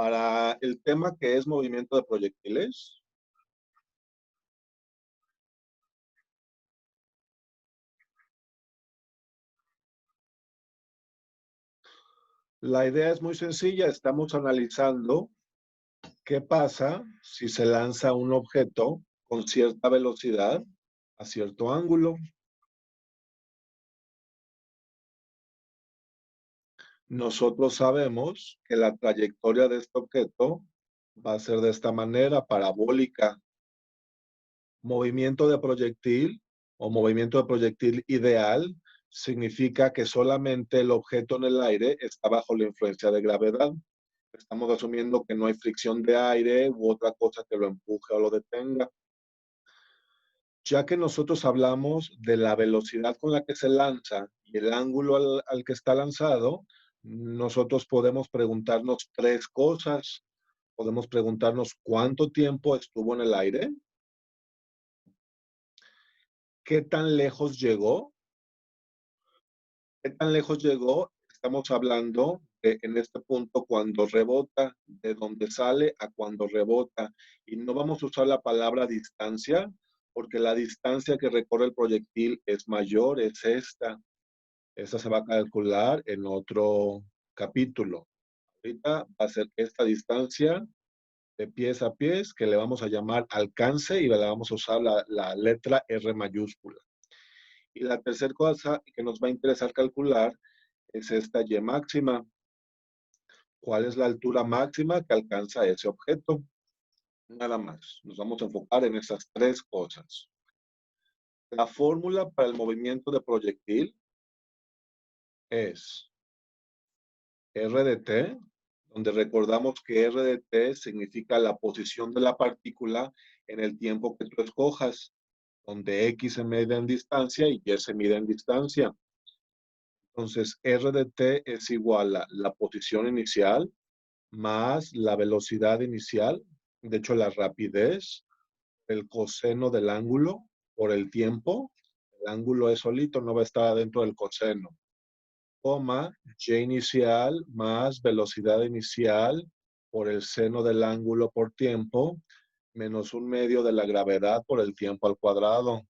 Para el tema que es movimiento de proyectiles, la idea es muy sencilla. Estamos analizando qué pasa si se lanza un objeto con cierta velocidad a cierto ángulo. Nosotros sabemos que la trayectoria de este objeto va a ser de esta manera, parabólica. Movimiento de proyectil o movimiento de proyectil ideal significa que solamente el objeto en el aire está bajo la influencia de gravedad. Estamos asumiendo que no hay fricción de aire u otra cosa que lo empuje o lo detenga. Ya que nosotros hablamos de la velocidad con la que se lanza y el ángulo al que está lanzado, nosotros podemos preguntarnos tres cosas. Podemos preguntarnos cuánto tiempo estuvo en el aire, qué tan lejos llegó. ¿Qué tan lejos llegó? Estamos hablando de, en este punto, cuando rebota, de dónde sale a cuando rebota. Y no vamos a usar la palabra distancia, porque la distancia que recorre el proyectil es mayor, es esta. Esa se va a calcular en otro capítulo. Ahorita va a ser esta distancia de pies a pies, que le vamos a llamar alcance y le vamos a usar la letra R mayúscula. Y la tercera cosa que nos va a interesar calcular es esta Y máxima. ¿Cuál es la altura máxima que alcanza ese objeto? Nada más. Nos vamos a enfocar en esas tres cosas. La fórmula para el movimiento de proyectil es R de T, donde recordamos que R de T significa la posición de la partícula en el tiempo que tú escojas, donde X se mide en distancia y Y se mide en distancia. Entonces, R de T es igual a la posición inicial más la velocidad inicial, de hecho la rapidez, el coseno del ángulo por el tiempo. El ángulo es solito, no va a estar dentro del coseno. Coma, Y inicial más velocidad inicial por el seno del ángulo por tiempo, menos 1/2 de la gravedad por el tiempo al cuadrado.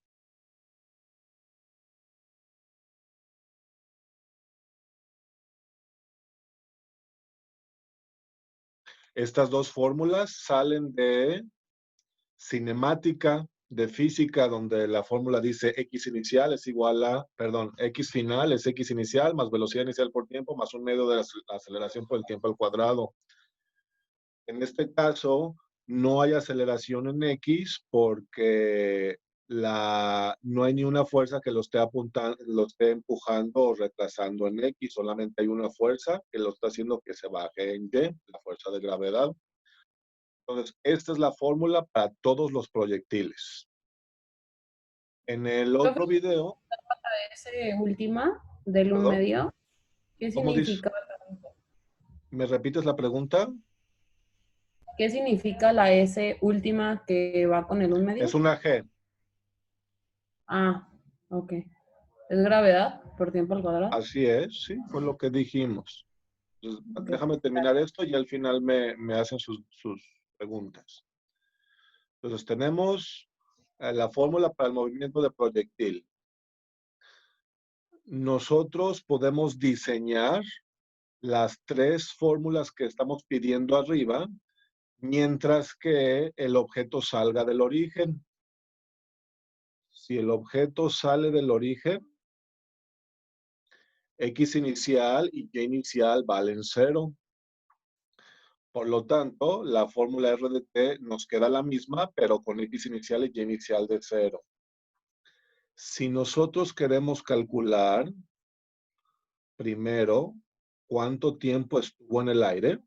Estas dos fórmulas salen de cinemática, de física, donde la fórmula dice X inicial es igual a, perdón, X final es X inicial más velocidad inicial por tiempo más 1/2 de la aceleración por el tiempo al cuadrado. En este caso, no hay aceleración en X porque no hay ni una fuerza que lo esté apuntando, lo esté empujando o retrasando en X, solamente hay una fuerza que lo está haciendo que se baje en Y, la fuerza de gravedad. Entonces, esta es la fórmula para todos los proyectiles. En el Profe, otro video, ese última del un perdón, medio, ¿qué ¿cómo dice? significa? ¿Me repites la pregunta? ¿Qué significa la S última que va con el un Es medio? una G. Ah, ok. ¿Es gravedad por tiempo al cuadrado? Así es, sí, fue lo que dijimos. Entonces, Ok. déjame terminar esto y al final me hacen sus preguntas. Entonces, tenemos la fórmula para el movimiento de proyectil. Nosotros podemos diseñar las tres fórmulas que estamos pidiendo arriba, mientras que el objeto salga del origen. Si el objeto sale del origen, X inicial y Y inicial valen 0. Por lo tanto, la fórmula R de T nos queda la misma, pero con X inicial y Y inicial de 0. Si nosotros queremos calcular primero cuánto tiempo estuvo en el aire,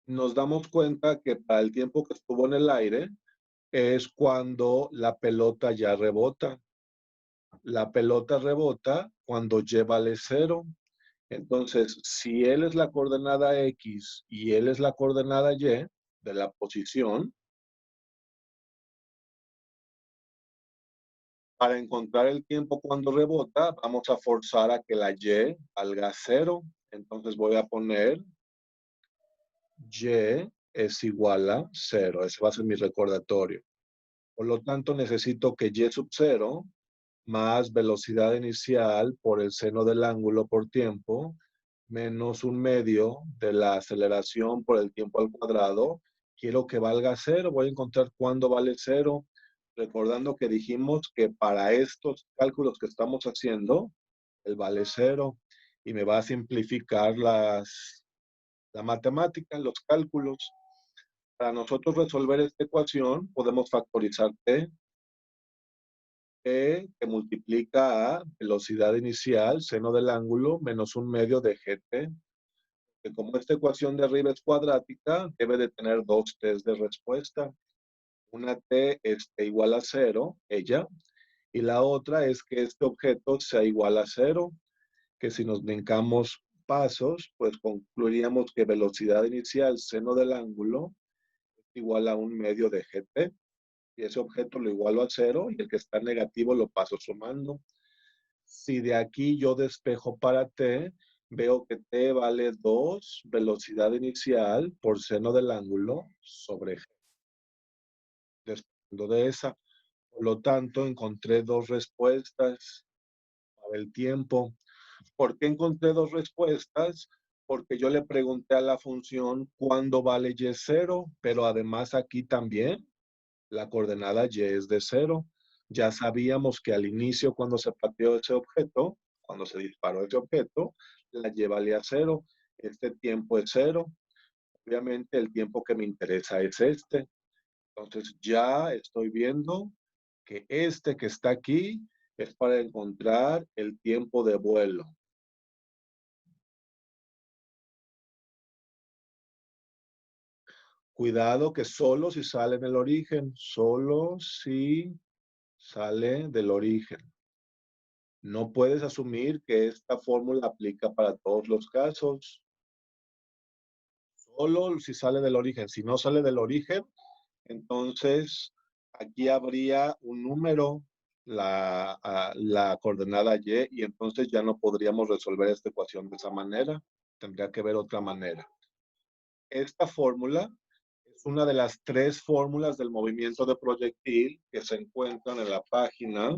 nos damos cuenta que para el tiempo que estuvo en el aire es cuando la pelota ya rebota. La pelota rebota cuando Y vale 0. Entonces, si él es la coordenada X y él es la coordenada Y de la posición, para encontrar el tiempo cuando rebota, vamos a forzar a que la Y valga 0. Entonces voy a poner y es igual a 0. Ese va a ser mi recordatorio. Por lo tanto, necesito que y sub 0 más velocidad inicial por el seno del ángulo por tiempo, menos 1/2 de la aceleración por el tiempo al cuadrado. Quiero que valga 0. Voy a encontrar cuándo vale 0. Recordando que dijimos que para estos cálculos que estamos haciendo, el vale 0. Y me va a simplificar la matemática, los cálculos. Para nosotros resolver esta ecuación, podemos factorizar t, que multiplica a velocidad inicial, seno del ángulo, menos 1/2 de gt. Que como esta ecuación de arriba es cuadrática, debe de tener dos t's de respuesta. Una t igual a 0, ella, y la otra es que este objeto sea igual a 0, que si nos brincamos pasos, pues concluiríamos que velocidad inicial, seno del ángulo, es igual a 1/2 de gt. Y ese objeto lo igualo a 0 y el que está negativo lo paso sumando. Si de aquí yo despejo para t, veo que t vale 2 velocidad inicial por seno del ángulo sobre g. Despejando de esa. Por lo tanto, encontré dos respuestas para el tiempo. ¿Por qué encontré dos respuestas? Porque yo le pregunté a la función cuándo vale y 0, pero además aquí también la coordenada y es de 0. Ya sabíamos que al inicio, cuando se pateó ese objeto, cuando se disparó ese objeto, la y valía 0. Este tiempo es 0. Obviamente el tiempo que me interesa es este. Entonces ya estoy viendo que este que está aquí es para encontrar el tiempo de vuelo. Cuidado que solo si sale del origen, solo si sale del origen. No puedes asumir que esta fórmula aplica para todos los casos. Solo si sale del origen. Si no sale del origen, entonces aquí habría un número, la coordenada y entonces ya no podríamos resolver esta ecuación de esa manera. Tendría que ver otra manera. Esta fórmula es una de las 3 fórmulas del movimiento de proyectil que se encuentran en la página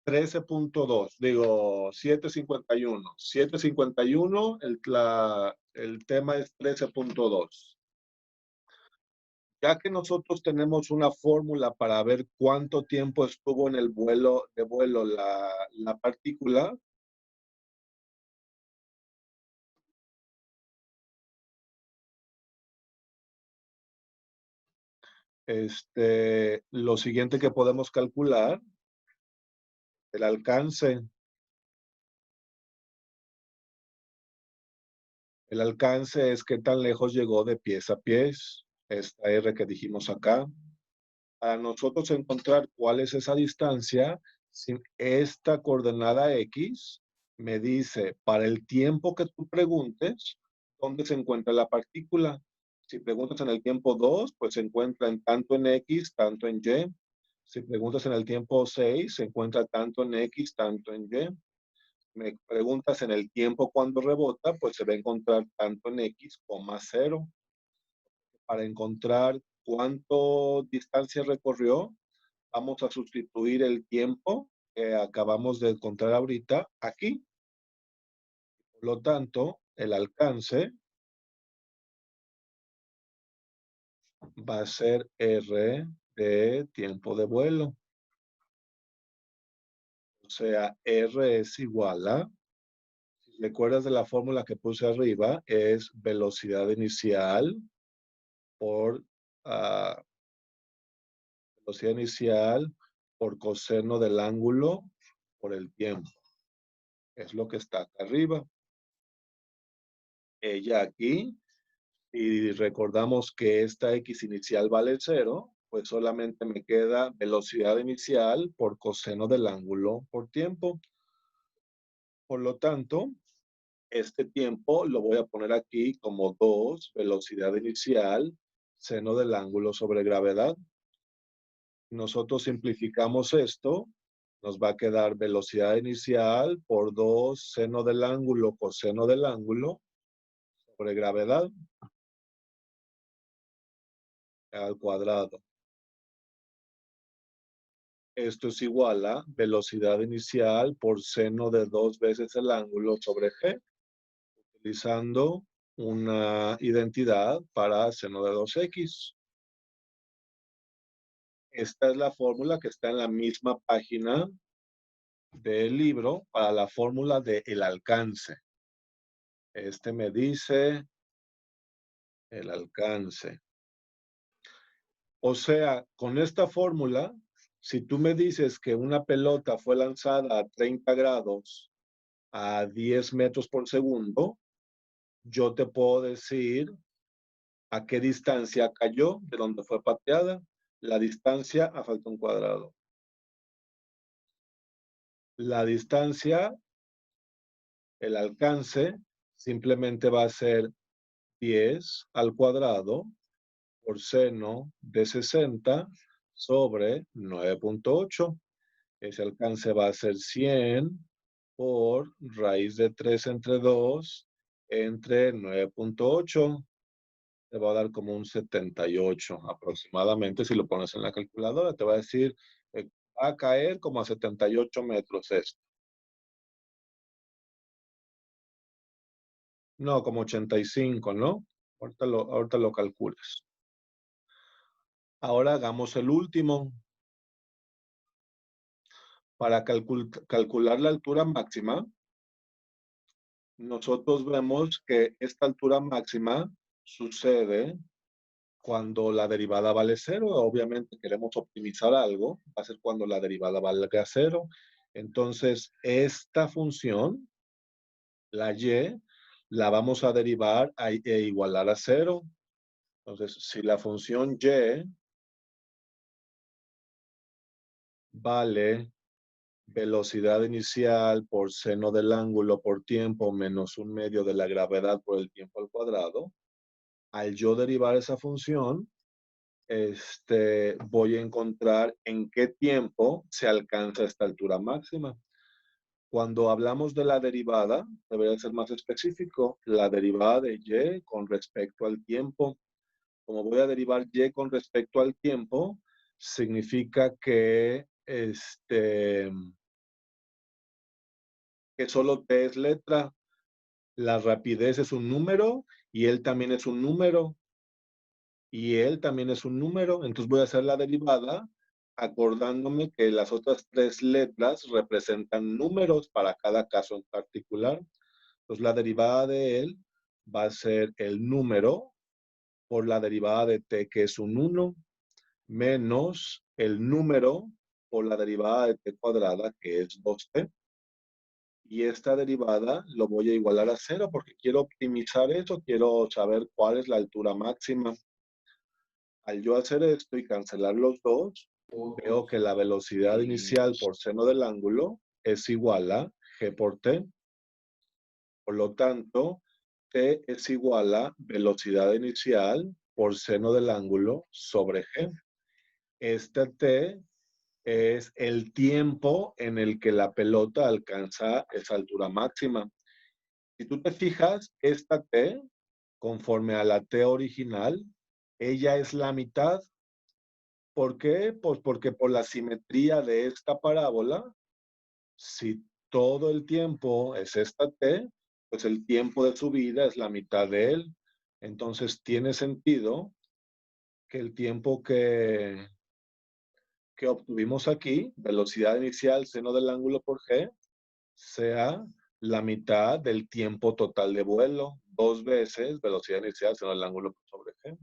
13.2, digo 751. 751, el tema es 13.2. Ya que nosotros tenemos una fórmula para ver cuánto tiempo estuvo en el vuelo la partícula, lo siguiente que podemos calcular, el alcance. El alcance es qué tan lejos llegó de pies a pies, esta R que dijimos acá. Para nosotros encontrar cuál es esa distancia, si esta coordenada X me dice para el tiempo que tú preguntes, dónde se encuentra la partícula. Si preguntas en el tiempo 2, pues se encuentra en tanto en X, tanto en Y. Si preguntas en el tiempo 6, se encuentra tanto en X, tanto en Y. Me preguntas en el tiempo cuando rebota, pues se va a encontrar tanto en X, 0. Para encontrar cuánto distancia recorrió, vamos a sustituir el tiempo que acabamos de encontrar ahorita aquí. Por lo tanto, el alcance va a ser R de tiempo de vuelo. O sea, R es igual a, si recuerdas de la fórmula que puse arriba, es velocidad inicial por velocidad inicial por coseno del ángulo por el tiempo. Es lo que está acá arriba. Ella aquí, y recordamos que esta X inicial vale 0, pues solamente me queda velocidad inicial por coseno del ángulo por tiempo. Por lo tanto, este tiempo lo voy a poner aquí como 2 velocidad inicial seno del ángulo sobre gravedad. Nosotros simplificamos esto, nos va a quedar velocidad inicial por 2 seno del ángulo coseno del ángulo sobre gravedad al cuadrado. Esto es igual a velocidad inicial por seno de 2 veces el ángulo sobre g, utilizando una identidad para seno de 2x. Esta es la fórmula que está en la misma página del libro para la fórmula del alcance. Este me dice el alcance. O sea, con esta fórmula, si tú me dices que una pelota fue lanzada a 30 grados a 10 metros por segundo, yo te puedo decir a qué distancia cayó de donde fue pateada. La distancia a falta un cuadrado. La distancia, el alcance, simplemente va a ser 10 al cuadrado por seno de 60 sobre 9.8. Ese alcance va a ser 100 por raíz de 3 entre 2 entre 9.8. Te va a dar como un 78 aproximadamente. Si lo pones en la calculadora, te va a decir, va a caer como a 78 metros esto. No, como 85, ¿no? Ahorita lo calculas. Ahora hagamos el último. Para calcular la altura máxima, nosotros vemos que esta altura máxima sucede cuando la derivada vale 0. Obviamente queremos optimizar algo, va a ser cuando la derivada valga 0. Entonces, esta función, la y, la vamos a derivar e igualar a 0. Entonces, si la función y vale velocidad inicial por seno del ángulo por tiempo menos 1/2 de la gravedad por el tiempo al cuadrado, al yo derivar esa función, voy a encontrar en qué tiempo se alcanza esta altura máxima. Cuando hablamos de la derivada, debería ser más específico, la derivada de y con respecto al tiempo. Como voy a derivar y con respecto al tiempo, significa que solo t es letra. La rapidez es un número y él también es un número. Y él también es un número. Entonces voy a hacer la derivada acordándome que las otras 3 letras representan números para cada caso en particular. Entonces la derivada de él va a ser el número por la derivada de t, que es un 1, menos el número por la derivada de t cuadrada, que es 2t. Y esta derivada lo voy a igualar a 0 porque quiero optimizar eso, quiero saber cuál es la altura máxima. Al yo hacer esto y cancelar los dos, veo que la velocidad inicial por seno del ángulo es igual a g por t. Por lo tanto, t es igual a velocidad inicial por seno del ángulo sobre g. Este t es el tiempo en el que la pelota alcanza esa altura máxima. Si tú te fijas, esta t, conforme a la t original, ella es la mitad. ¿Por qué? Pues porque por la simetría de esta parábola, si todo el tiempo es esta t, pues el tiempo de su vida es la mitad de él. Entonces tiene sentido que el tiempo que obtuvimos aquí, velocidad inicial seno del ángulo por g, sea la mitad del tiempo total de vuelo, 2 veces velocidad inicial seno del ángulo sobre g.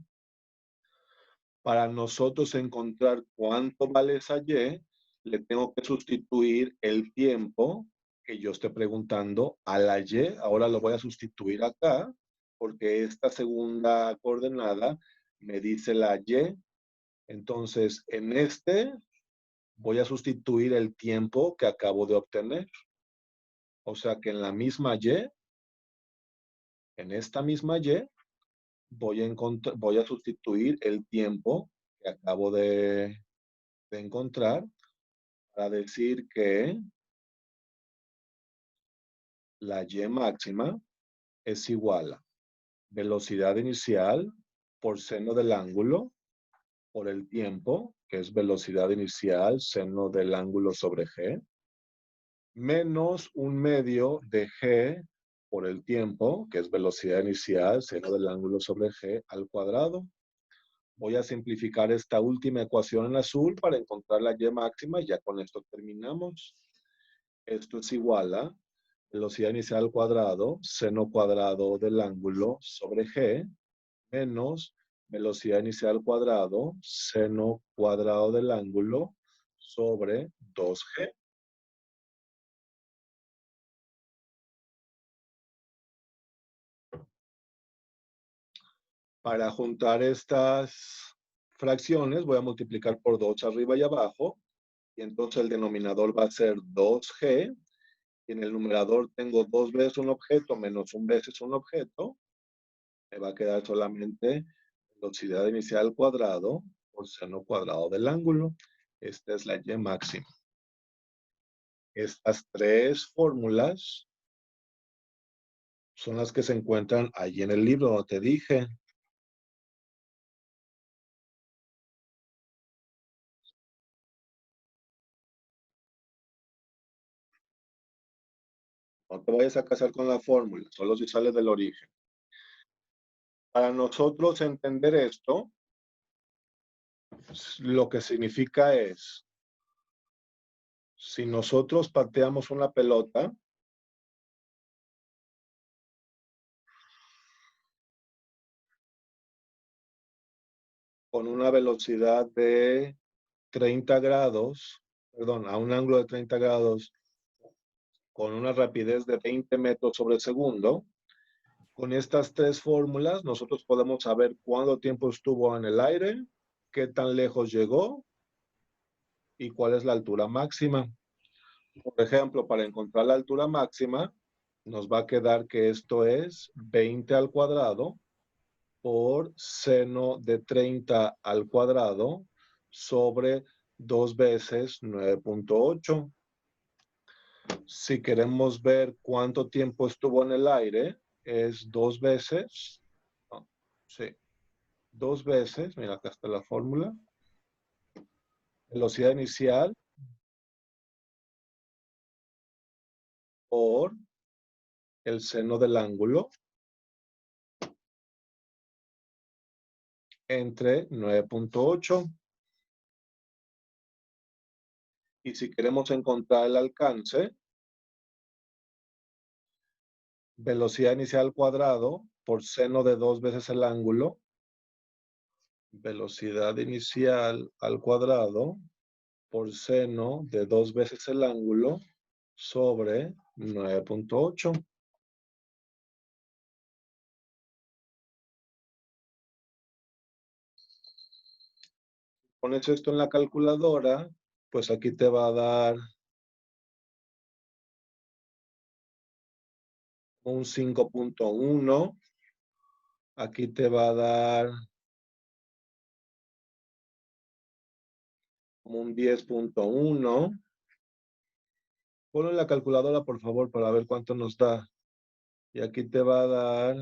Para nosotros encontrar cuánto vale esa y, le tengo que sustituir el tiempo que yo esté preguntando a la y. Ahora lo voy a sustituir acá, porque esta segunda coordenada me dice la y. Entonces, en voy a sustituir el tiempo que acabo de obtener. O sea que en la misma y, en esta misma y, voy a sustituir el tiempo que acabo de encontrar para decir que la Y máxima es igual a velocidad inicial por seno del ángulo por el tiempo, que es velocidad inicial, seno del ángulo sobre G, menos un medio de G por el tiempo, que es velocidad inicial, seno del ángulo sobre G al cuadrado. Voy a simplificar esta última ecuación en azul para encontrar la Y máxima y ya con esto terminamos. Esto es igual a velocidad inicial al cuadrado, seno cuadrado del ángulo sobre G, menos velocidad inicial al cuadrado, seno cuadrado del ángulo sobre 2G. Para juntar estas fracciones voy a multiplicar por 2 arriba y abajo, y entonces el denominador va a ser 2G, y en el numerador tengo 2 veces un objeto menos un veces un objeto, me va a quedar solamente velocidad inicial al cuadrado por seno cuadrado del ángulo. Esta es la Y máxima. Estas tres fórmulas son las que se encuentran allí en el libro donde te dije. No te vayas a casar con la fórmula, solo si sale del origen. Para nosotros entender esto, lo que significa es, si nosotros pateamos una pelota, con una velocidad de 30 grados, perdón, a un ángulo de 30 grados, con una rapidez de 20 metros sobre segundo, con estas tres fórmulas nosotros podemos saber cuánto tiempo estuvo en el aire, qué tan lejos llegó y cuál es la altura máxima. Por ejemplo, para encontrar la altura máxima, nos va a quedar que esto es 20 al cuadrado por seno de 30 al cuadrado sobre 2 veces 9.8. Si queremos ver cuánto tiempo estuvo en el aire, es 2 veces, no, sí, 2 veces, mira, acá está la fórmula, velocidad inicial por el seno del ángulo entre 9.8. Y si queremos encontrar el alcance, velocidad inicial al cuadrado por seno de 2 veces el ángulo, velocidad inicial al cuadrado por seno de 2 veces el ángulo sobre 9.8. Pones esto en la calculadora, pues aquí te va a dar un 5.1. Aquí te va a dar como un 10.1. Ponlo en la calculadora, por favor, para ver cuánto nos da. Y aquí te va a dar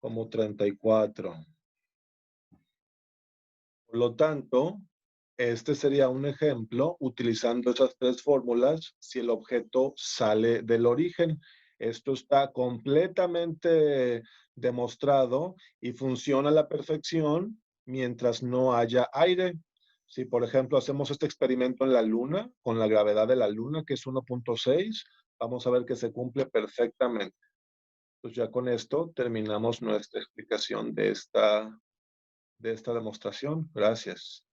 como 34. Por lo tanto, este sería un ejemplo utilizando esas tres fórmulas si el objeto sale del origen. Esto está completamente demostrado y funciona a la perfección mientras no haya aire. Si, por ejemplo, hacemos este experimento en la Luna, con la gravedad de la Luna, que es 1.6, vamos a ver que se cumple perfectamente. Pues ya con esto terminamos nuestra explicación de esta demostración. Gracias.